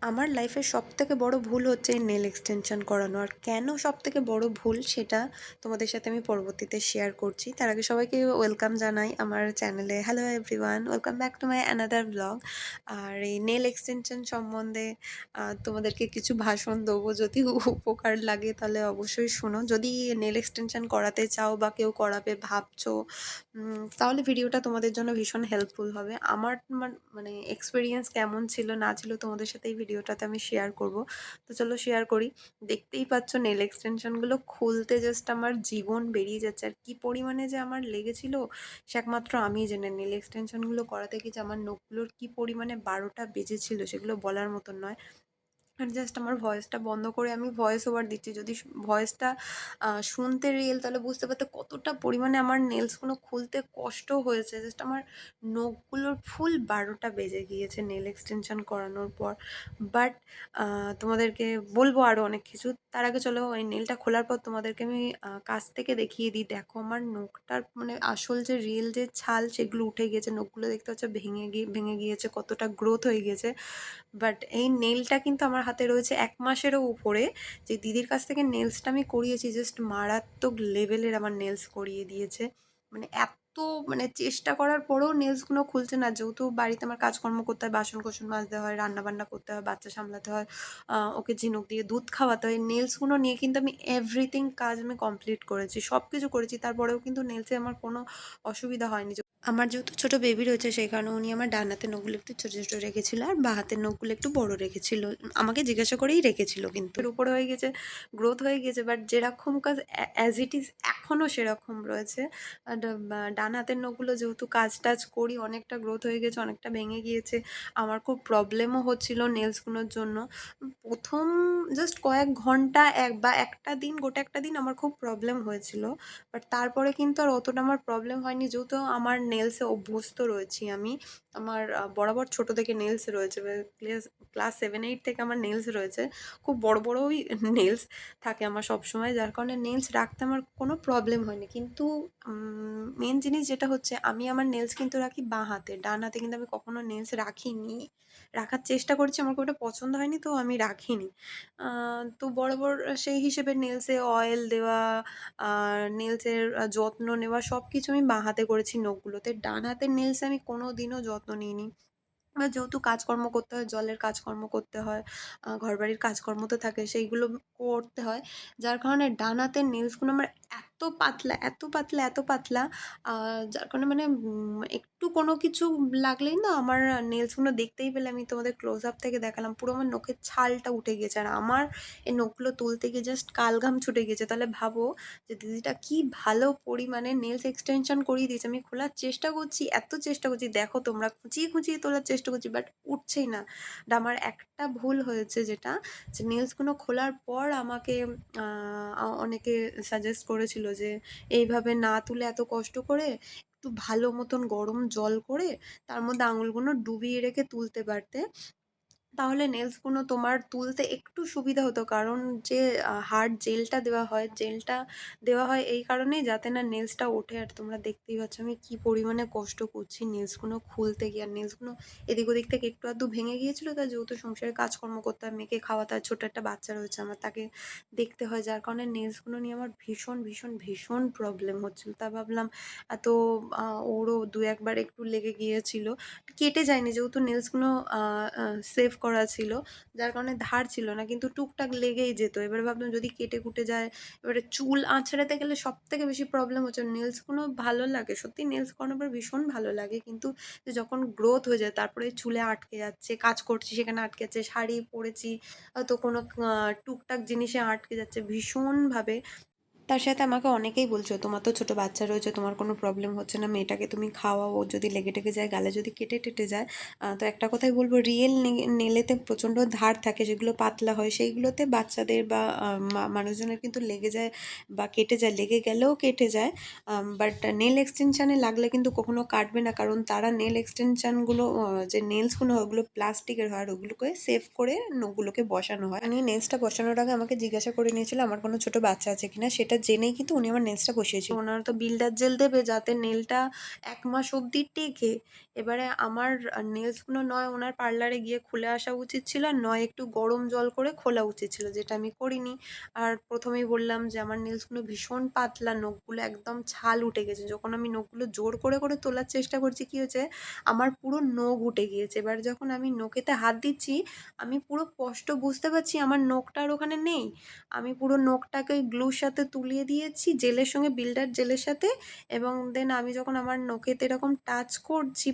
আমার লাইফের সবথেকে বড় ভুল হচ্ছে এই নেল এক্সটেনশন করানো। আর কেন সবথেকে বড় ভুল সেটা তোমাদের সাথে আমি পরবর্তীতে শেয়ার করছি। তার আগে সবাইকে ওয়েলকাম জানাই আমার চ্যানেলে। Hello everyone, welcome back to my another blog. আর এই নেল এক্সটেনশন সম্বন্ধে তোমাদেরকে কিছু ভাষণ দেবো, যদি উপকার লাগে তাহলে অবশ্যই শোনো। যদি নেল এক্সটেনশন করাতে চাও বা কেউ করাবে ভাবছো, তাহলে ভিডিওটা তোমাদের জন্য ভীষণ হেল্পফুল হবে। আমার মানে এক্সপিরিয়েন্স কেমন ছিল না ছিল তোমাদের সাথে এই ভিডিওটাতে আমি শেয়ার করব। তো চলো শেয়ার করি। দেখতেই পাচ্ছ নেল এক্সটেনশনগুলো খুলতে জাস্ট আমার জীবন বেরিয়ে যাচ্ছে। আর কি পরিমাণে যে আমার লেগেছিল সে একমাত্র আমিই জানি। নেল এক্সটেনশনগুলো করাতে গিয়ে যে আমার নখগুলোর কি পরিমাণে 12টা বেজেছিল সেগুলো বলার মতন নয়। আর জাস্ট আমার ভয়েসটা বন্ধ করে আমি ভয়েস ওভার দিচ্ছি। যদি ভয়েসটা শুনতে রিয়েল তাহলে বুঝতে পারতে কতটা পরিমাণে আমার নেলসগুলো খুলতে কষ্ট হয়েছে। জাস্ট আমার নখগুলোর ফুল 12টা বেজে গিয়েছে নেল এক্সটেনশন করানোর পর। বাট তোমাদেরকে বলবো আরও অনেক কিছু। তার আগে চলো ওই নেলটা খোলার পর তোমাদেরকে আমি কাছ থেকে দেখিয়ে দিই। দেখো আমার নখটার মানে আসল যে রিয়েল যে ছাল সেগুলো উঠে গিয়েছে। নখগুলো দেখতে হচ্ছে ভেঙে গিয়েছে, কতটা গ্রোথ হয়ে গিয়েছে। বাট এই নেলটা কিন্তু আমার হাতে রয়েছে 1 মাসেরও উপরে। যে দিদির কাছ থেকে নেলসটা আমি করিয়েছি, জাস্ট মারাত্মক লেভেলের আমার নেলস করিয়ে দিয়েছে। মানে এত মানে চেষ্টা করার পরেও নেলসগুলো খুলছে না। যেহেতু বাড়িতে আমার কাজকর্ম করতে হয়, বাসন-কোসন মাজতে হয়, রান্নাবান্না করতে হয়, বাচ্চা সামলাতে হয়, ওকে ঝিনুক দিয়ে দুধ খাওয়াতে হয়। নেলসগুলো নিয়ে কিন্তু আমি এভরিথিং কাজ আমি কমপ্লিট করেছি, সব কিছু করেছি। তারপরেও কিন্তু নেলসে আমার কোনো অসুবিধা হয়নি। আমার যেহেতু ছোটো বেবি রয়েছে সেই কারণে উনি আমার ডান হাতের নখগুলো একটু ছোটো ছোটো রেখেছিল আর বাঁ হাতের নখগুলো একটু বড় রেখেছিল। আমাকে জিজ্ঞাসা করেই রেখেছিল, কিন্তু এর উপরে হয়ে গেছে, গ্রোথ হয়ে গেছে। বাট যেরকম কাজ অ্যাজ ইট ইজ এখনও সেরকম রয়েছে। আর ডান হাতের নখগুলো যেহেতু কাজ টাজ করি অনেকটা গ্রোথ হয়ে গেছে, অনেকটা ভেঙে গিয়েছে। আমার খুব প্রবলেমও হচ্ছিল নেলসগুলোর জন্য। প্রথম জাস্ট কয়েক ঘন্টা বা একটা দিন, গোটা একটা দিন আমার খুব প্রবলেম হয়েছিল। বাট তারপরে কিন্তু আর অতটা আমার প্রবলেম হয়নি, যেহেতু আমার নেলসে অভ্যস্ত রয়েছি আমি। আমার বরাবর ছোটো থেকে নেলস রয়েছে। ক্লাস 7-8 থেকে আমার নেলস রয়েছে। খুব বড় বড়ই নেলস থাকে আমার সবসময়, যার কারণে নেলস রাখতে আমার কোনো প্রবলেম হয়নি। কিন্তু মেন জিনিস যেটা হচ্ছে, আমি আমার নেলস কিন্তু রাখি বাঁ হাতে, ডান হাতে কিন্তু আমি কখনো নেলস রাখিনি। রাখার চেষ্টা করেছি, আমার খুব একটা পছন্দ হয়নি, তো আমি রাখিনি। তো বরাবর সেই হিসেবে নেলসে অয়েল দেওয়া আর নেলসের যত্ন নেওয়া সব কিছু আমি বাঁ হাতে করেছি নখগুলোতে। ডান হাতের নেলসে আমি কোনো দিনও যত্ন নিইনি। এবার যেহেতু কাজকর্ম করতে হয়, জলের কাজকর্ম করতে হয়, ঘরবাড়ির কাজকর্ম তো থাকে, সেইগুলো করতে হয়। যার কারণে ডান হাতের নেলসগুলো আমার এত পাতলা, এত পাতলা, এত পাতলা, যার কারণে মানে একটু কোনো কিছু লাগলেই না আমার নেলসগুলো দেখতেই পেলে আমি তোমাদের ক্লোজ আপ থেকে দেখালাম, পুরো আমার নখের ছালটা উঠে গিয়েছে। আর আমার এই নখগুলো তুলতে গিয়ে জাস্ট কালঘাম ছুটে গিয়েছে। তাহলে ভাবো যে দিদিটা কি ভালো পরিমাণে নেলস এক্সটেনশন করিয়ে দিয়েছে। আমি খোলার চেষ্টা করছি, এত চেষ্টা করছি, দেখো তোমরা, খুঁচিয়ে খুঁচিয়ে তোলার চেষ্টা করছি, বাট উঠছেই না। আর আমার একটা ভুল হয়েছে যেটা, যে নেলসগুলো খোলার পর আমাকে অনেকে সাজেস্ট করেছিল যে এইভাবে না তুলে এত কষ্ট করে একটু ভালো মতন গরম জল করে তার মধ্যে আঙুলগুলো ডুবিয়ে রেখে তুলতে পারতে, তাহলে নেলসগুলো তোমার তুলতে একটু সুবিধা হতো। কারণ যে হার্ড জেলটা দেওয়া হয়, জেলটা দেওয়া হয় এই কারণেই যাতে না নেলসটা ওঠে। আর তোমরা দেখতেই পাচ্ছ আমি কী পরিমাণে কষ্ট করছি নেলসগুলো খুলতে গিয়ে। আর নেলসগুলো এদিক ওদিক থেকে একটু আধটু ভেঙে গিয়েছিলো, তাই যেহেতু সংসারে কাজকর্ম করতে হয়, মেয়েকে খাওয়াতে হয়, ছোটো একটা বাচ্চা রয়েছে আমার, তাকে দেখতে হয়, যার কারণে নেলসগুলো নিয়ে আমার ভীষণ ভীষণ ভীষণ প্রবলেম হচ্ছিলো। তা ভাবলাম এত ওরও দু একবার একটু লেগে গিয়েছিলো, কেটে যায়নি যেহেতু নেলসগুলো সেভ করা ছিল, যার কারণে ধার ছিল না, কিন্তু টুকটাক লেগেই যেত। এবারে ভাবলাম যদি কেটে কুটে যায়, এবারে চুল আঁচড়াতে গেলে সব থেকে বেশি প্রবলেম হচ্ছে। নেলসগুলো ভালো লাগে সত্যি, নেলস করানোর পর ভীষণ ভালো লাগে, কিন্তু যখন গ্রোথ হয়ে যায় তারপরে চুলে আটকে যাচ্ছে, কাজ করছি সেখানে আটকে যাচ্ছে, শাড়ি পরেছি তো কোনো টুকটাক জিনিসে আটকে যাচ্ছে ভীষণভাবে। তার সাথে আমাকে অনেকেই বলছো তোমার তো ছোটো বাচ্চা রয়েছে, তোমার কোনো প্রবলেম হচ্ছে না, মেয়েটাকে তুমি খাওয়াও, ও যদি লেগে টেগে যায়, গালে যদি কেটে টেটে যায়। তো একটা কথাই বলবো, রিয়েল নেলেতে প্রচণ্ড ধার থাকে, যেগুলো পাতলা হয় সেইগুলোতে বাচ্চাদের বা মানুষজনের কিন্তু লেগে যায় বা কেটে যায়, লেগে গেলেও কেটে যায়। বাট নেল এক্সটেনশানে লাগলে কিন্তু কখনো কাটবে না, কারণ তারা নেল এক্সটেনশানগুলো যে নেলসগুলো হয় ওগুলো প্লাস্টিকের হয়, আর ওগুলোকে সেভ করে নখগুলোকে বসানো হয়। আমি নেলসটা বসানোর আগে আমাকে জিজ্ঞাসা করে নিয়েছিল আমার কোনো ছোটো বাচ্চা আছে কিনা, সেটা জেনেই কিন্তু উনি আমার নেলসটা বসিয়েছিল। ওনারা তো বিল্ডার জেল দেবে যাতে নেলটা ১ মাস অবধি টেকে। এবারে আমার নেলসগুলো নয় ওনার পার্লারে গিয়ে খুলে আসা উচিত ছিল, আর নয় একটু গরম জল করে খোলা উচিত ছিল, যেটা আমি করিনি। আর প্রথমেই বললাম যে আমার নেলসগুলো ভীষণ পাতলা, নখগুলো একদম ছাল উঠে গেছে। যখন আমি নখগুলো জোর করে তোলার চেষ্টা করছি, কী হয়েছে, আমার পুরো নখ উঠে গিয়েছে। এবার যখন আমি নখেতে হাত দিচ্ছি, আমি পুরো স্পষ্ট বুঝতে পারছি আমার নখটা আর ওখানে নেই। আমি পুরো নখটাকে ওই গ্লুর সাথে তুলিয়ে দিয়েছি, জেলের সঙ্গে, বিল্ডার জেলের সাথে। এবং দেন আমি যখন আমার নখেতে এরকম টাচ করছি,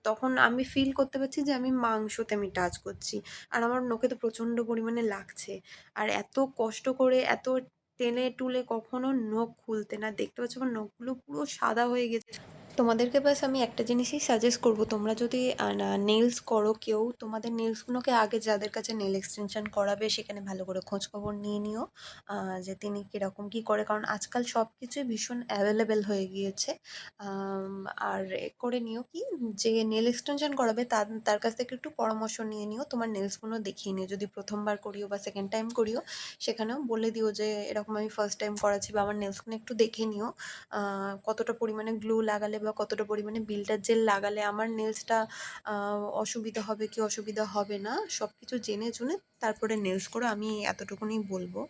তখন আমি ফিল করতে পারছি যে আমি মাংসতে আমি টাচ করছি। আর আমার নখে তো প্রচণ্ড পরিমাণে লাগছে। আর এত কষ্ট করে, এত টেনে টুলে কখনো নখ খুলতে না, দেখতে পাচ্ছ আমার নখগুলো পুরো সাদা হয়ে গেছে। তোমাদেরকে ব্যাস আমি একটা জিনিসই সাজেস্ট করব, তোমরা যদি নেলস করো কেউ, তোমাদের নেলসগুলোকে আগে যাদের কাছে নেল এক্সটেনশন করাবে সেখানে ভালো করে খোঁজখবর নিয়ে নিও, যে তিনি কীরকম কী করে, কারণ আজকাল সব কিছুই ভীষণ অ্যাভেলেবেল হয়ে গিয়েছে। আর করে নিও কি, যে নেল এক্সটেনশন করাবে তার তার কাছ থেকে একটু পরামর্শ নিয়ে নিও, তোমার নেলসগুলো দেখিয়ে নিও। যদি প্রথমবার করিও বা সেকেন্ড টাইম করিও, সেখানেও বলে দিও যে এরকম আমি ফার্স্ট টাইম করাচ্ছি, বা আমার নেলসগুলো একটু দেখে নিও কতটা পরিমাণে গ্লু লাগালে বা কতটা পরিমাণে বিল্ডার জেল লাগালে আমার নেলসটা অসুবিধা হবে কি অসুবিধা হবে না, সব কিছু জেনে শুনে তারপরে নেলস করো, আমি এতটুকুনি বলবো।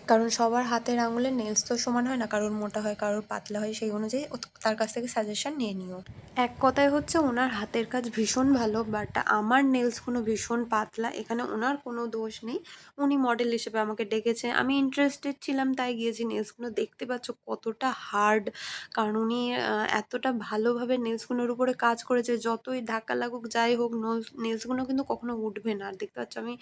কারণ সবার হাতের আঙুলের নেলস তো সমান হয় না, কারোর মোটা হয়, কারোর পাতলা হয়, সেই অনুযায়ী তার কাছ থেকে সাজেশন নিয়ে নিও। এক কথায় হচ্ছে ওনার হাতের কাজ ভীষণ ভালো, বাট আমার নেলসগুলো ভীষণ পাতলা, এখানে ওনার কোনো দোষ নেই। উনি মডেল হিসেবে আমাকে ডেকেছে, আমি ইন্টারেস্টেড ছিলাম তাই গিয়েছি। নেলসগুলো দেখতে পাচ্ছ কতটা হার্ড, কারণ উনি এতটা ভালোভাবে নেলসগুলোর উপরে কাজ করেছে, যতই ধাক্কা লাগুক যাই হোক নেলসগুলো কিন্তু কখনো উঠবে না। আর দেখতে পাচ্ছ আমি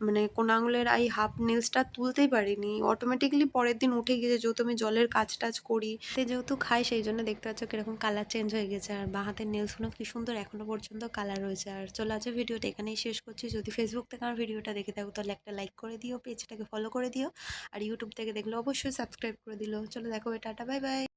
মানে কোন আঙুলের এই হাফ নেলসটা তুলতেই পারিনি, অটোমেটিক্যালি পরের দিন উঠে গিয়েছে, যেহেতু আমি জলের কাজ টাজ করি, যেহেতু খাই, সেই জন্য দেখতে পাচ্ছ কিরকম কালার চেঞ্জ হয়ে গেছে। আর বাঁ হাতের নেলসগুলো কি সুন্দর এখনো পর্যন্ত কালার রয়েছে। আর চলো আজকে ভিডিওটা এখানেই শেষ করছি। যদি ফেসবুক থেকে আমার ভিডিওটা দেখে থাকো তাহলে একটা লাইক করে দিও, পেজটাকে ফলো করে দিও, আর ইউটিউব থেকে দেখলে অবশ্যই সাবস্ক্রাইব করে দিলো। চলো দেখো, টাটা, বাই বাই।